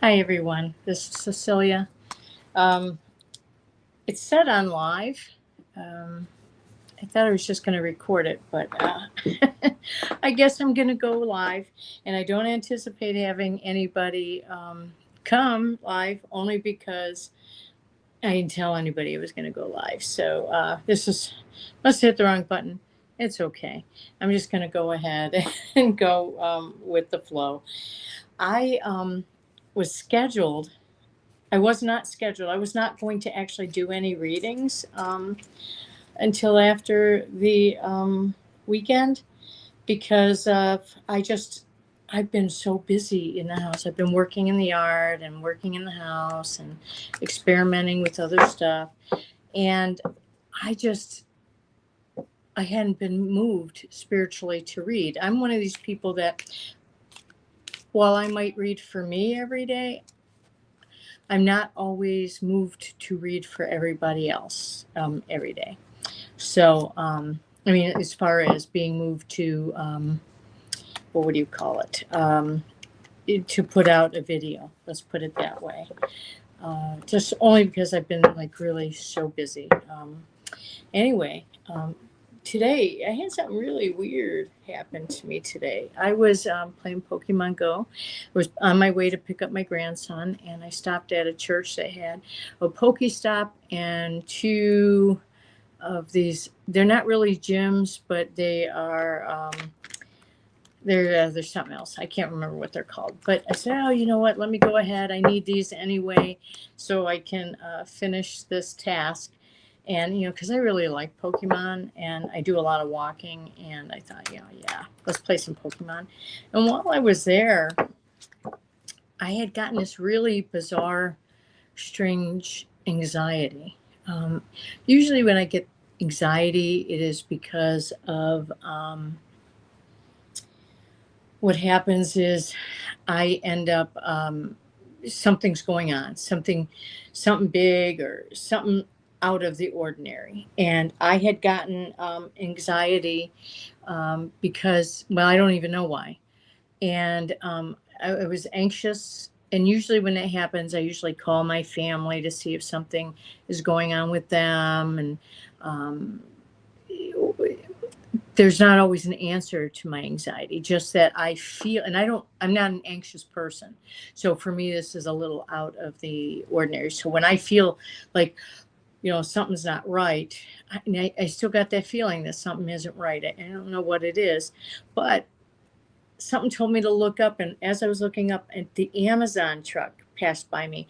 Hi, everyone. This is Cecilia. Um, it's set on live. Um, I thought I was just going to record it, but I guess I'm going to go live. And I don't anticipate having anybody come live only because I didn't tell anybody it was going to go live. So must have hit the wrong button. It's okay. I'm just going to go ahead and go with the flow. I was scheduled I was not scheduled. I was not going to actually do any readings until after the weekend because I've been so busy in the house. I've been working in the yard and working in the house and experimenting with other stuff. And I just, I hadn't been moved spiritually to read. I'm one of these people that, while I might read for me every day, I'm not always moved to read for everybody else every day. So, I mean, as far as being moved to, what would you call it? To put out a video, let's put it that way. Just only because I've been like really so busy. Anyway, today I had something really weird happen to me today. I was playing Pokemon Go. I was on my way to pick up my grandson, and I stopped at a church that had a Pokestop and two of these. They're not really gyms, but they are. There's something else. I can't remember what they're called. But I said, oh, you know what? Let me go ahead. I need these anyway, so I can finish this task. And because I really like Pokemon, and I do a lot of walking, and I thought, yeah, let's play some Pokemon. And while I was there, I had gotten this really bizarre, strange anxiety. Um, Usually, when I get anxiety, it is because of what happens is I end up something's going on, something big or something out of the ordinary. And I had gotten anxiety because, well, I don't even know why. And I was anxious. And usually, when that happens, I usually call my family to see if something is going on with them. And um, there's not always an answer to my anxiety, just that I feel, and I'm not an anxious person. So for me, this is a little out of the ordinary. So when I feel like, something's not right, I still got that feeling that something isn't right. I don't know what it is, but something told me to look up. And as I was looking up, and the Amazon truck passed by me.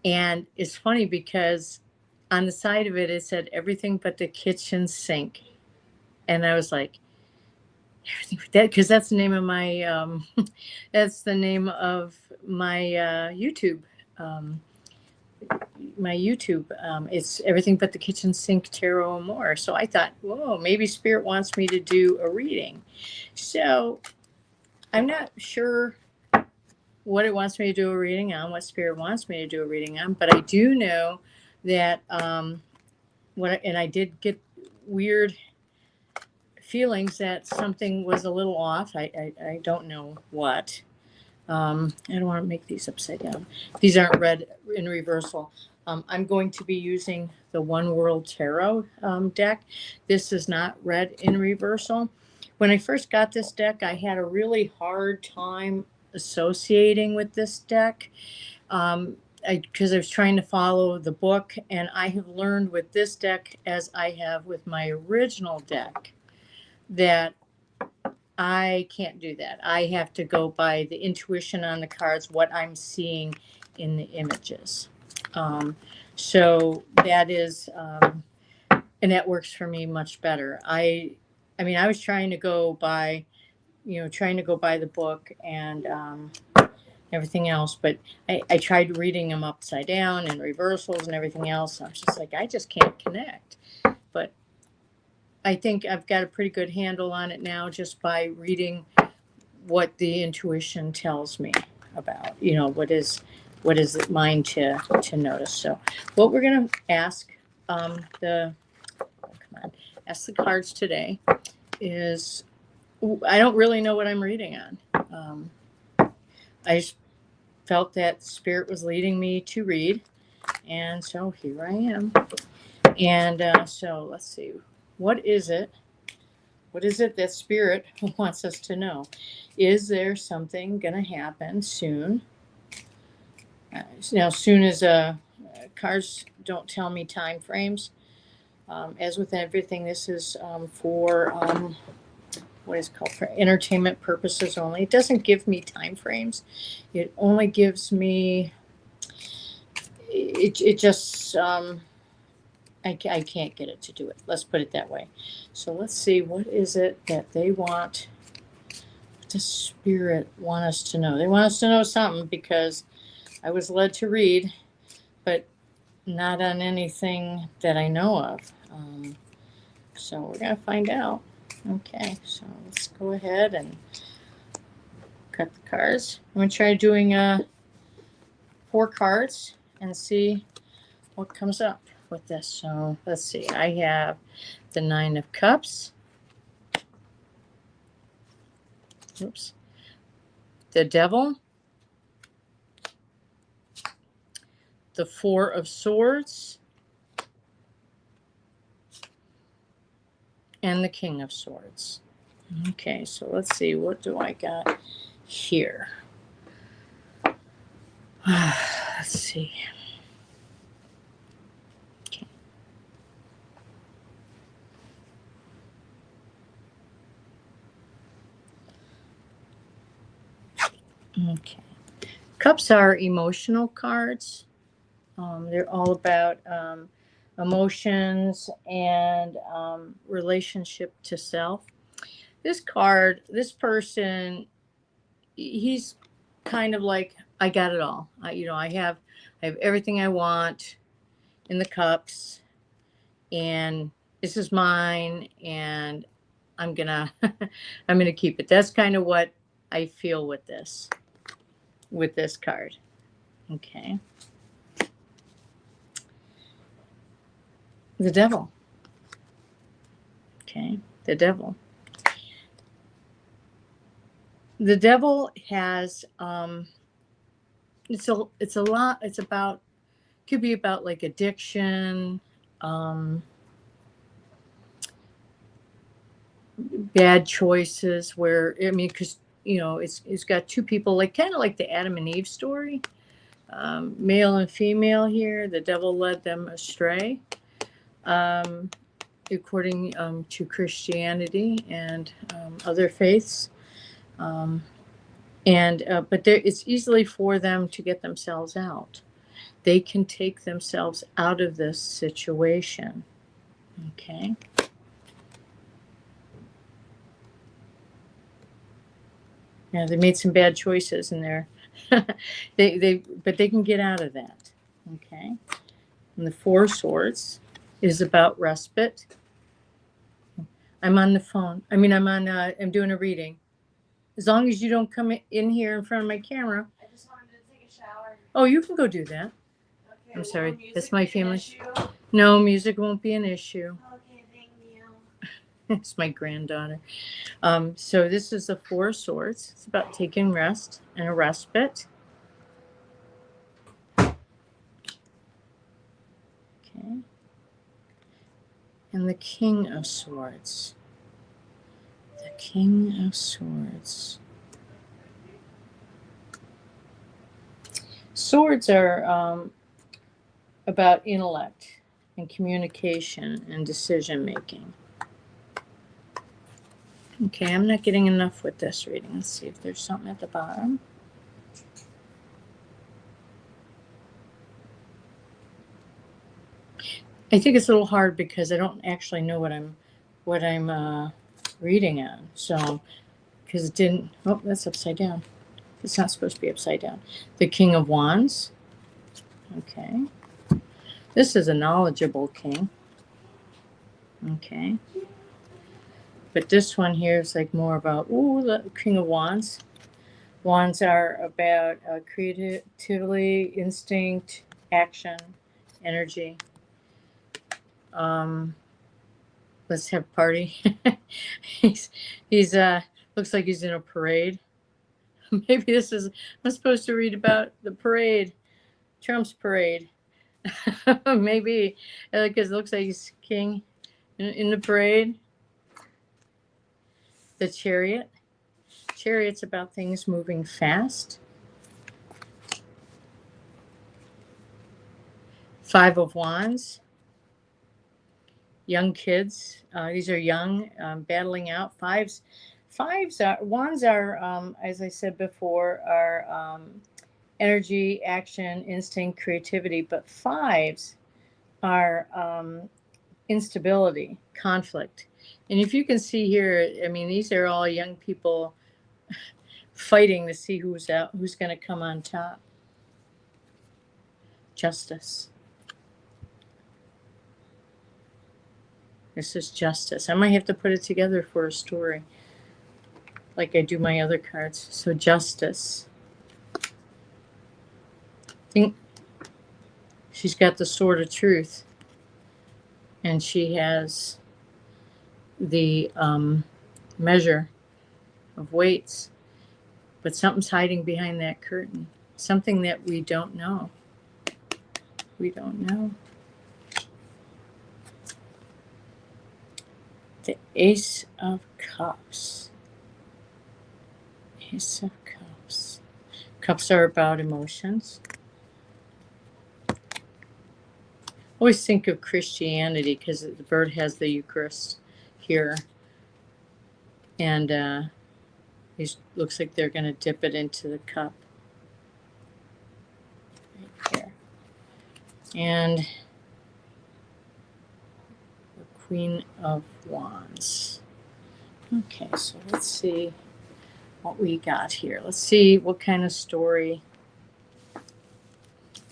And it's funny because on the side of it, it said everything but the kitchen sink. And I was like, that because that's the name of my that's the name of my YouTube. Um, my YouTube. It's everything but the kitchen sink, tarot, and more. So I thought, whoa, maybe Spirit wants me to do a reading. So I'm not sure what it wants me to do a reading on, what Spirit wants me to do a reading on, but I do know that and I did get weird feelings that something was a little off. I don't know what. I don't want to make these upside down. These aren't read in reversal. I'm going to be using the One World Tarot deck. This is not read in reversal. When I first got this deck, I had a really hard time associating with this deck because I was trying to follow the book, and I have learned with this deck, as I have with my original deck, that I can't do that. I have to go by the intuition on the cards, what I'm seeing in the images. Um, so that is, and that works for me much better. I mean, I was trying to go by, the book and everything else, but I tried reading them upside down and reversals and everything else. And I was just like, I just can't connect. But I think I've got a pretty good handle on it now just by reading what the intuition tells me about, what is it mine to notice. So what we're going to ask ask the cards today is, I don't really know what I'm reading on. I just felt that Spirit was leading me to read. And so here I am. And so let's see. What is it? What is it that Spirit wants us to know? Is there something going to happen soon? Now, soon as cards don't tell me time frames. As with everything, this is for what is called for entertainment purposes only. It doesn't give me time frames. It only gives me. It just I can't get it to do it. Let's put it that way. So let's see, what is it that they want? What does Spirit want us to know? They want us to know something because I was led to read, but not on anything that I know of. So we're going to find out. Okay, so let's go ahead and cut the cards. I'm going to try doing 4 cards and see what comes up with this. So let's see. I have the 9 of Cups. Oops. The Devil. The 4 of Swords. And the King of Swords. Okay, so let's see. What do I got here? Let's see. Okay. Okay. Cups are emotional cards. They're all about emotions and relationship to self. This card, this person, he's kind of like, I got it all. I have everything I want in the cups, and this is mine, and I'm gonna I'm gonna keep it. That's kind of what I feel with this card. Okay. The Devil. Okay, the Devil. The Devil has it's a lot. It's about, could be about like addiction, bad choices. Where I mean, because it's got 2 people, like kind of like the Adam and Eve story, male and female. Here, the devil led them astray. According to Christianity and other faiths. But it's easily for them to get themselves out. They can take themselves out of this situation. Okay. Yeah, they made some bad choices in there. But they can get out of that. Okay. And the 4 Swords is about respite. I'm on the phone. I mean, I'm doing a reading. As long as you don't come in here in front of my camera. I just wanted to take a shower. Oh, you can go do that. Okay, I'm sorry. Will That's my music be an family. issue? No, music won't be an issue. Okay, thank you. It's my granddaughter. So this is the 4 Swords. It's about taking rest and a respite. Okay. And the King of Swords. The King of Swords. Swords are about intellect and communication and decision making. Okay, I'm not getting enough with this reading. Let's see if there's something at the bottom. I think it's a little hard because I don't actually know what I'm reading on. So, because it didn't. Oh, that's upside down. It's not supposed to be upside down. The King of Wands. Okay. This is a knowledgeable king. Okay. But this one here is like more about, the King of Wands. Wands are about creativity, instinct, action, energy. Let's have a party. He's looks like he's in a parade. Maybe I'm supposed to read about the parade, Trump's parade. Maybe, because it looks like he's king in the parade. The chariot. Chariot's about things moving fast. Five of Wands. Young kids. These are young, battling out. Wands are, as I said before, are energy, action, instinct, creativity. But fives are instability, conflict. And if you can see here, I mean, these are all young people fighting to see who's going to come on top. Justice. This is justice. I might have to put it together for a story, like I do my other cards. So justice. I think she's got the sword of truth, and she has the measure of weights, but something's hiding behind that curtain. Something that we don't know. We don't know. The Ace of Cups. Ace of Cups. Cups are about emotions. Always think of Christianity because the bird has the Eucharist here. And it looks like they're going to dip it into the cup. Right here. And the Queen of Wands. Okay, so let's see what we got here. Let's see what kind of story.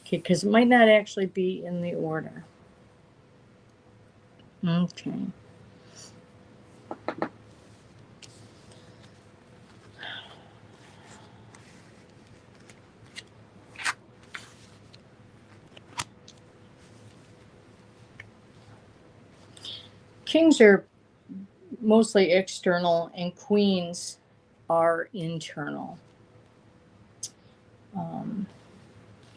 Okay, because it might not actually be in the order. Okay. Kings are mostly external and queens are internal.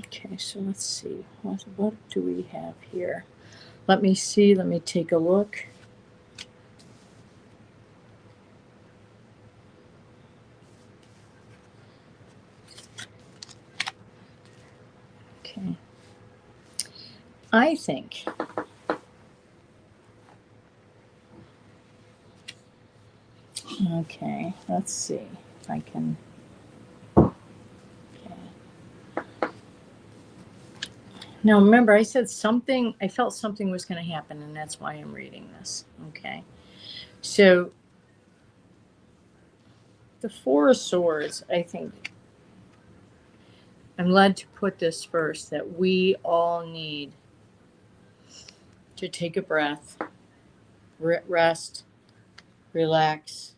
Okay, so let's see. What do we have here? Let me see. Let me take a look. Okay. I think okay, let's see if I can. Now, remember, I said something, I felt something was going to happen, and that's why I'm reading this. Okay. So, the Four of Swords, I think, I'm led to put this first, that we all need to take a breath, rest, relax,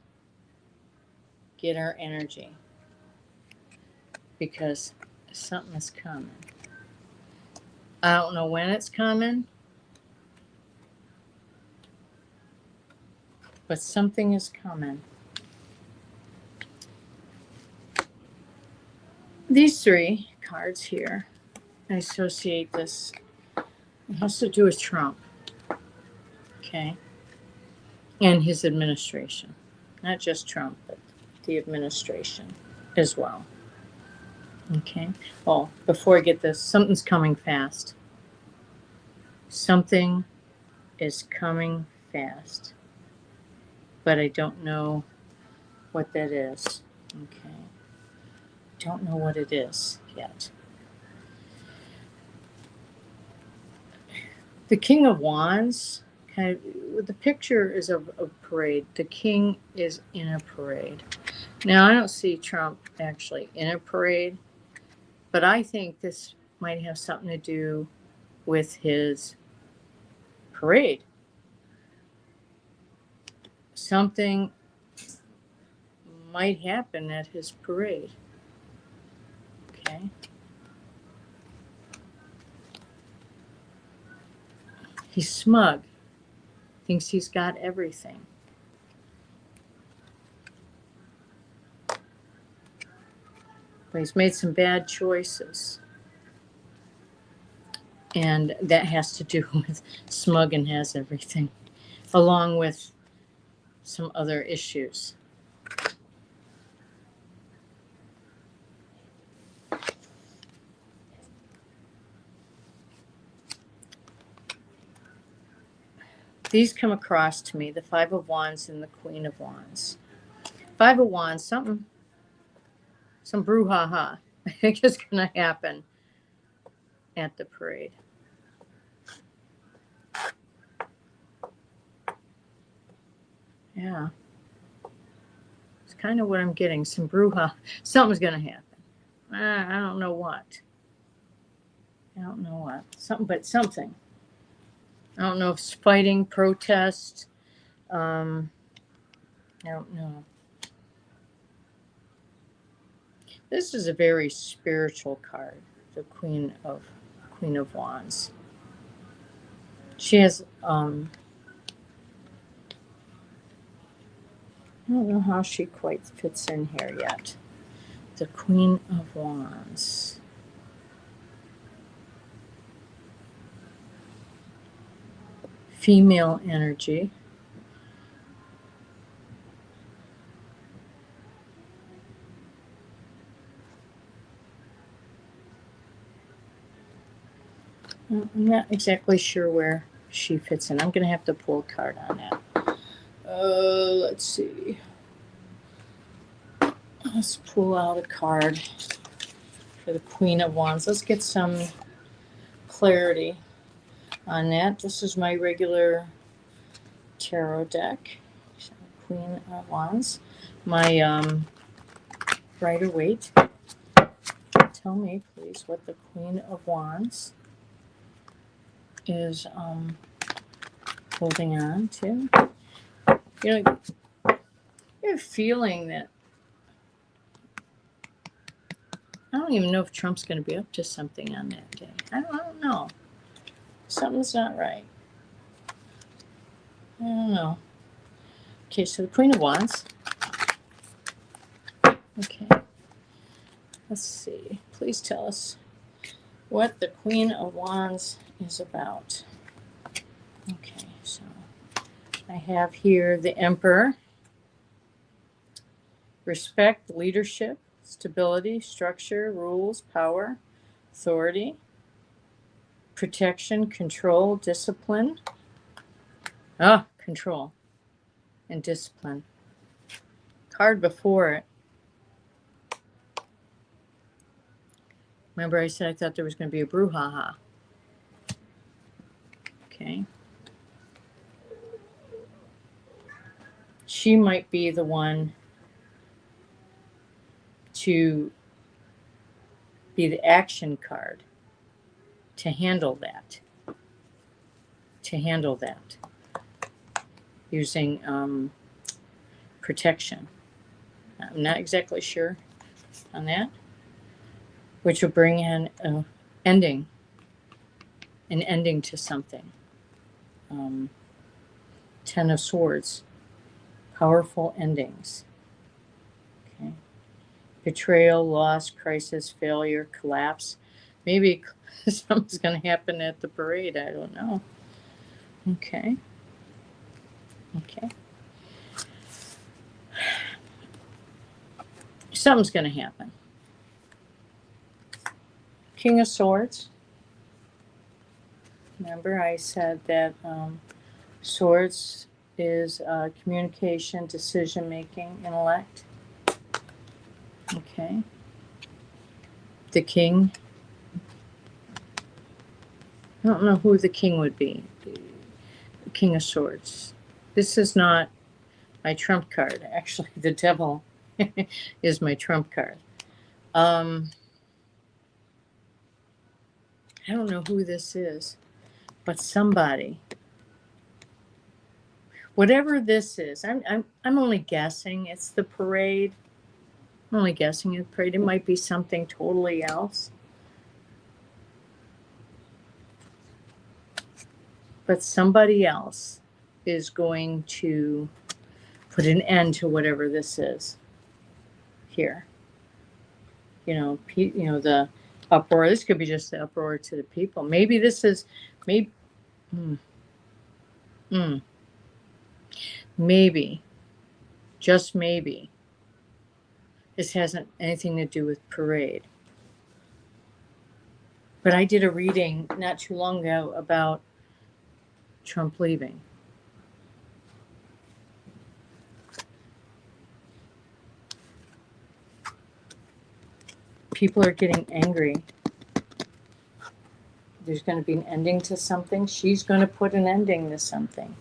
get our energy, because something is coming. I don't know when it's coming, but something is coming. These three cards here, I associate this. It has to do with Trump. Okay. And his administration. Not just Trump, but the administration as well. Okay. Oh, before I get this, something's coming fast. Something is coming fast. But I don't know what that is. Okay. Don't know what it is yet. The King of Wands, kind of, the picture is of a parade. The king is in a parade. Now, I don't see Trump actually in a parade, but I think this might have something to do with his parade. Something might happen at his parade. Okay. He's smug, thinks he's got everything. But he's made some bad choices. And that has to do with smug and has everything, along with some other issues. These come across to me, the Five of Wands and the Queen of Wands. Five of Wands, some brouhaha I think is going to happen at the parade. Yeah. It's kind of what I'm getting. Some brouhaha. Something's going to happen. I don't know what. I don't know what. Something, but something. I don't know if it's fighting, protest. I don't know. This is a very spiritual card, the Queen of Wands. She has I don't know how she quite fits in here yet. The Queen of Wands. Female energy. I'm not exactly sure where she fits in. I'm going to have to pull a card on that. Let's see. Let's pull out a card for the Queen of Wands. Let's get some clarity on that. This is my regular tarot deck. So, Queen of Wands. My Rider-Waite. Tell me, please, what the Queen of Wands is holding on to. You know, you're feeling that. I don't even know if Trump's going to be up to something on that day. I don't know. Something's not right. I don't know. Okay, so the Queen of Wands. Okay. Let's see. Please tell us what the Queen of Wands is about. Okay, so I have here the Emperor. Respect, leadership, stability, structure, rules, power, authority, protection, control, discipline. Control and discipline. Card before it. Remember I said I thought there was going to be a brouhaha. Okay. She might be the one to be the action card to handle that. Using protection. I'm not exactly sure on that. Which will bring in an ending to something. Ten of Swords. Powerful endings. Okay. Betrayal, loss, crisis, failure, collapse. Maybe something's going to happen at the parade. I don't know. Okay. Something's going to happen. King of Swords. Remember I said that Swords is communication, decision-making, intellect. Okay. The King. I don't know who the King would be. The King of Swords. This is not my trump card. Actually, the Devil is my trump card. I don't know who this is, but somebody. Whatever this is, I'm only guessing. It's the parade. I'm only guessing it's the parade. It might be something totally else. But somebody else is going to put an end to whatever this is here. the uproar. This could be just the uproar to the people. Maybe this is, maybe, mm, mm, maybe, just maybe, this hasn't anything to do with parade. But I did a reading not too long ago about Trump leaving. People are getting angry. There's going to be an ending to something. She's going to put an ending to something.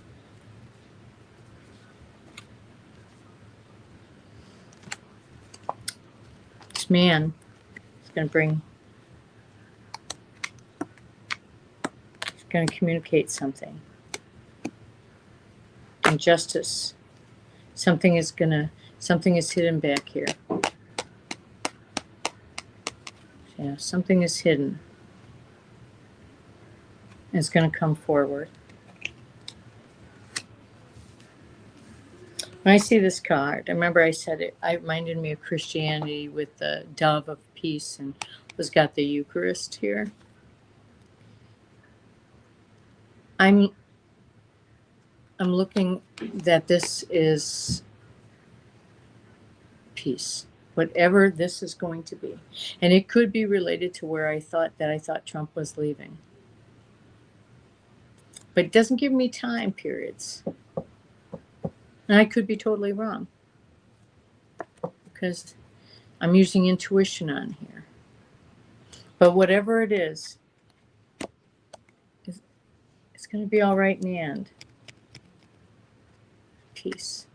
This man is going to communicate something. Injustice. Something is hidden back here. Yeah, something is hidden. And it's going to come forward. When I see this card, I remember I said it reminded me of Christianity with the dove of peace, and was got the Eucharist here. I'm looking that this is peace, whatever this is going to be. And it could be related to where I thought Trump was leaving. But it doesn't give me time periods. And I could be totally wrong, because I'm using intuition on here. But whatever it is, it's going to be all right in the end. Peace.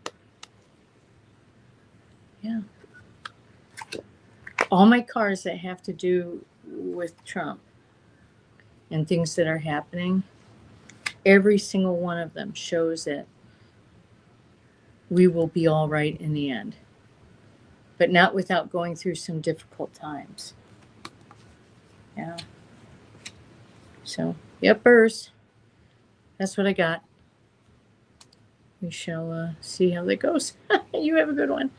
Yeah. All my cards that have to do with Trump and things that are happening, every single one of them shows that we will be all right in the end, but not without going through some difficult times. Yeah. So, yepers. That's what I got. We shall see how that goes. You have a good one.